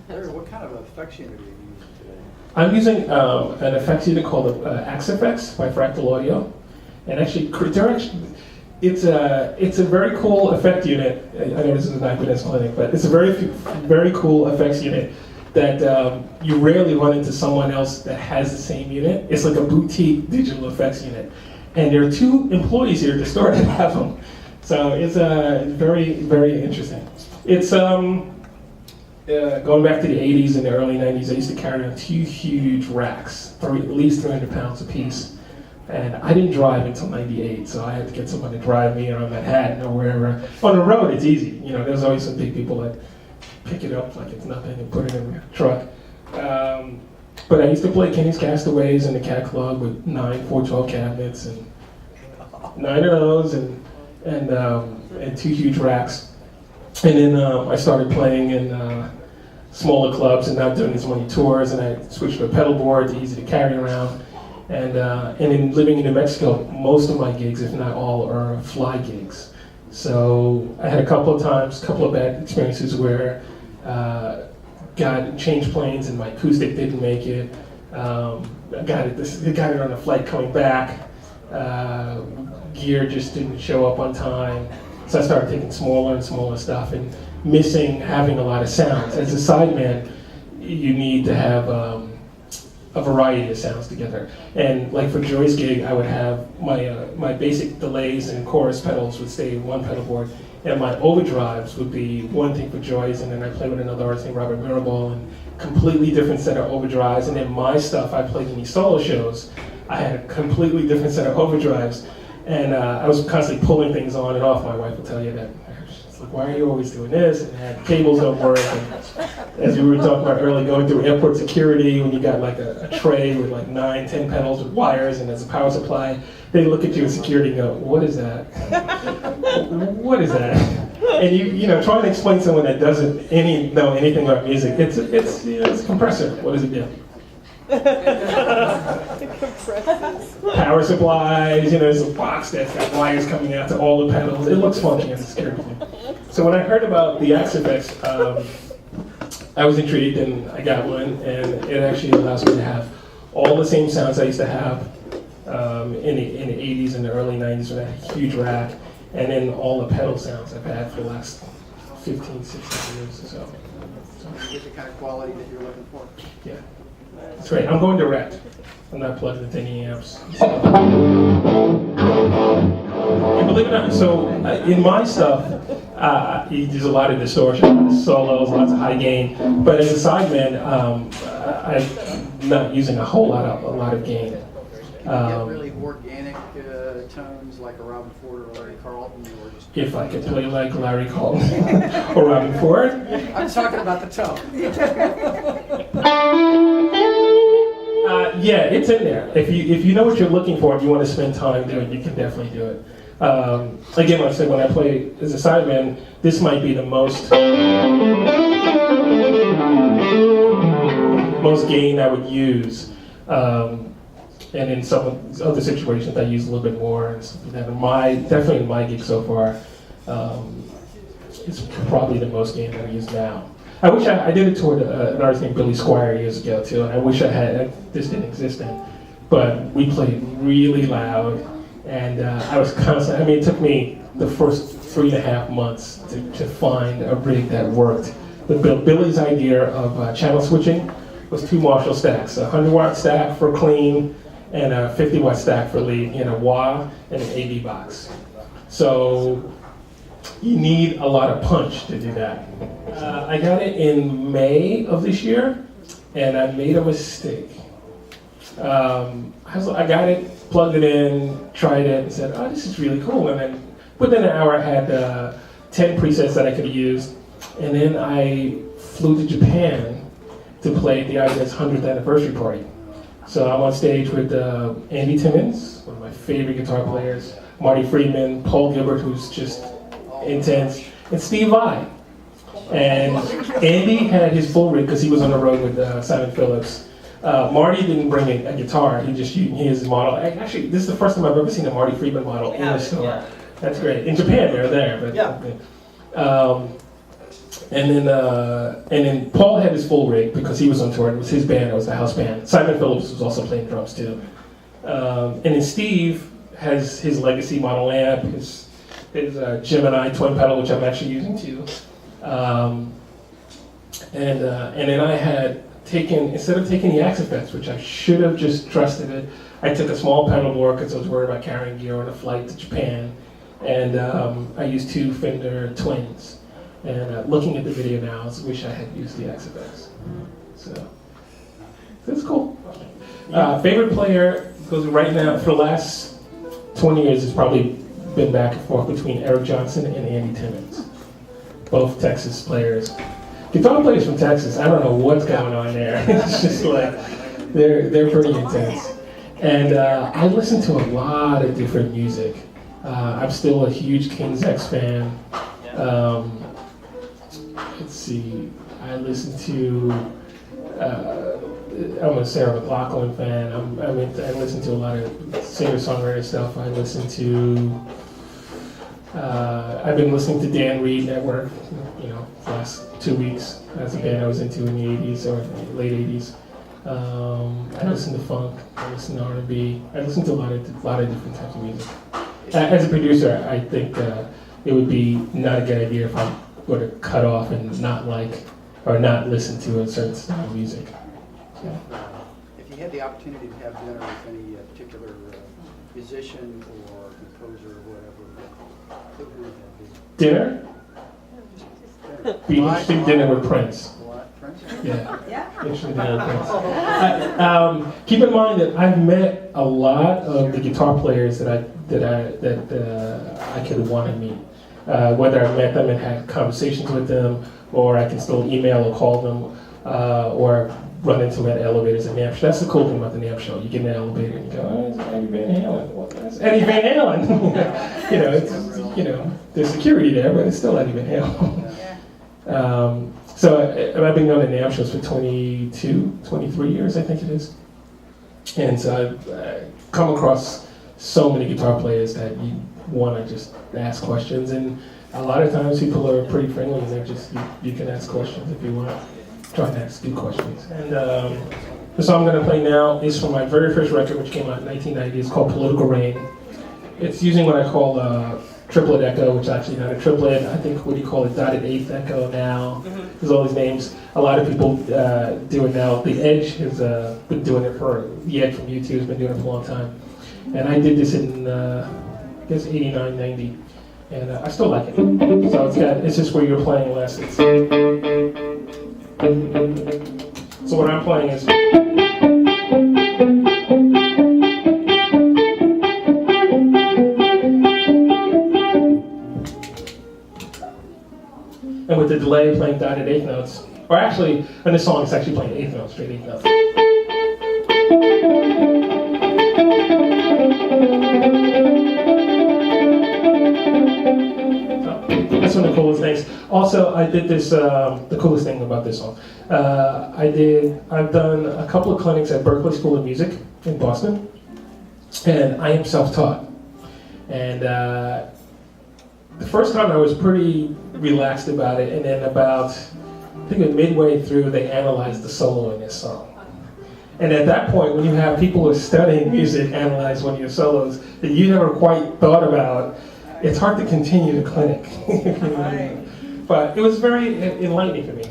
Larry, what kind of effects unit are you using today? I'm using an effects unit called AxeFX by Fractal Audio, and actually, it's a very cool effect unit. I know this is an Ibanez clinic, but it's a very cool effects unit that you rarely run into someone else that has the same unit. It's like a boutique digital effects unit, and there are 2 employees here at the store that have them. So it's very interesting. It's going back to the 80s and the early 90s. I used to carry on 2 huge racks, at least 300 pounds apiece. And I didn't drive until '98, so I had to get someone to drive me around Manhattan or wherever. On the road, it's easy. You know, there's always some big people that pick it up like it's nothing and put it in the truck. But I used to play Kenny's Castaways in the Cat Club with 9 412 cabinets and 9 of those and 2 huge racks. And then I started playing in smaller clubs and not doing as many tours, and I switched to a pedal board, easy to carry around. And in living in New Mexico, most of my gigs, if not all, are fly gigs. So I had a couple of bad experiences where changed planes and my acoustic didn't make it. I got it on a flight coming back. Gear just didn't show up on time. So I started taking smaller and smaller stuff and missing having a lot of sounds. As a sideman, you need to have a variety of sounds together. And like for Joy's gig, I would have my basic delays and chorus pedals would stay in one pedal board, and my overdrives would be one thing for Joy's, and then I play with another artist named Robert Mirabal, and completely different set of overdrives. And then my stuff I played in these solo shows, I had a completely different set of overdrives, and I was constantly pulling things on and off. My wife will tell you that. She's like, why are you always doing this? And cables don't work. And as we were talking about earlier, going through airport security, when you got like a tray with like 9, 10 pedals with wires and there's a power supply, they look at you in security and go, what is that? What is that? And you know, trying to explain to someone that doesn't know anything about music, it's a compressor. What does it do? Power supplies, there's a box that's got wires coming out to all the pedals. It looks funky as a security thing. So when I heard about the AxeFX, I was intrigued and I got one, and it actually allows me to have all the same sounds I used to have in the 80s and the early 90s when I had a huge rack, and then all the pedal sounds I've had for the last 15, 16 years or so. You get the kind of quality that you're looking for. Yeah. That's right. I'm going direct. I'm not plugged into any amps. And believe it or not, so in my stuff, there's a lot of distortion, solos, lots of high gain. But as a sideman, I'm not using a lot of gain. You get really organic tones like a Robin Ford or Larry Carlton, or just. If I could play like Larry Carlton or Robin Ford. I'm talking about the tone. Yeah, it's in there. If you know what you're looking for, if you want to spend time doing it, you can definitely do it. Again, like I said, when I play as a sideman, this might be the most gain I would use. And in some other situations, I use a little bit more. And stuff like that. Definitely in my gig so far, it's probably the most gain I use now. I wish I did it toward an artist named Billy Squire years ago too, and I wish this didn't exist then. But we played really loud, and I was constantly. I mean, it took me the first 3.5 months to find a rig that worked. But Billy's idea of channel switching was 2 Marshall stacks: a 100-watt stack for clean, and a 50-watt stack for lead, in a wah and an AV box. So you need a lot of punch to do that. I got it in May of this year, and I made a mistake. I got it, plugged it in, tried it, and said, oh, this is really cool. And then within an hour, I had 10 presets that I could have used. And then I flew to Japan to play the Ibanez 100th anniversary party. So I'm on stage with Andy Timmons, one of my favorite guitar players, Marty Friedman, Paul Gilbert, who's just intense, and Steve Vai. And Andy had his full rig because he was on the road with Simon Phillips. Marty didn't bring a guitar, he used his model. Actually, this is the first time I've ever seen a Marty Friedman model in the store. Yeah. That's great. In Japan, they were there. But, yeah. then Paul had his full rig because he was on tour. It was his band. It was the house band. Simon Phillips was also playing drums too. And then Steve has his Legacy model amp, his Gemini twin pedal, which I'm actually using too. And then I had taken, instead of taking the Axe effects, which I should have just trusted it, I took a small pedal board because I was worried about carrying gear on a flight to Japan. And I used 2 Fender Twins. And looking at the video now, I wish I had used the Axe effects. So that's cool. Favorite player, because right now, for the last 20 years, it's probably been back and forth between Eric Johnson and Andy Timmons. Both Texas players. Guitar players from Texas, I don't know what's going on there. It's just like, they're pretty intense. And I listen to a lot of different music. I'm still a huge King's X fan. Let's see, I listen to, I'm a Sarah McLachlan fan. I listen to a lot of singer-songwriter stuff. I listen to, I've been listening to Dan Reed Network, the last 2 weeks. That's a band I was into in the 80s or late 80s. I listen to funk, I listen to R&B. I listen to a lot of different types of music. As a producer, I think it would be not a good idea if I were to cut off and not like or not listen to a certain style of music. So. If you had the opportunity to have dinner with any particular musician or composer or whatever, who would that be? Dinner? Be interesting dinner with Prince. What? Prince? Yeah. Interesting dinner with Prince. Keep in mind that I've met a lot of the guitar players that I could want to meet. Whether I've met them and had conversations with them, or I can still email or call them, or run into them at elevators at NAMM. That's the cool thing about the NAMM show. You get in the elevator and you go, oh, it's Eddie Van Halen. Well, that's Eddie Van Halen. There's security there, but it's still Eddie Van Halen. So I've been going to NAMM shows for 23 years, I think it is. And so I've come across so many guitar players that you want to just ask questions, and a lot of times people are pretty friendly and they're just, you can ask questions if you want to try and ask good questions. And the song I'm going to play now is from my very first record, which came out in 1990. It's called Political Rain. It's using what I call triplet echo, which is actually not a triplet. I think, what do you call it, dotted eighth echo now. There's all these names. A lot of people do it now. The Edge has been doing it the Edge from U2 has been doing it for a long time. And I did this in, I guess, 89, 90. And I still like it. So it's just where you're playing less. So what I'm playing is. And with the delay, playing dotted eighth notes. Or actually, in this song, it's actually playing eighth notes, straight eighth notes. That's one of the coolest things. Also, I did this, the coolest thing about this song. I've done a couple of clinics at Berklee School of Music in Boston, and I am self-taught. And the first time I was pretty relaxed about it, and then about, I think midway through, they analyzed the solo in this song. And at that point, when you have people who are studying music analyze one of your solos that you never quite thought about, it's hard to continue the clinic. But it was very enlightening for me.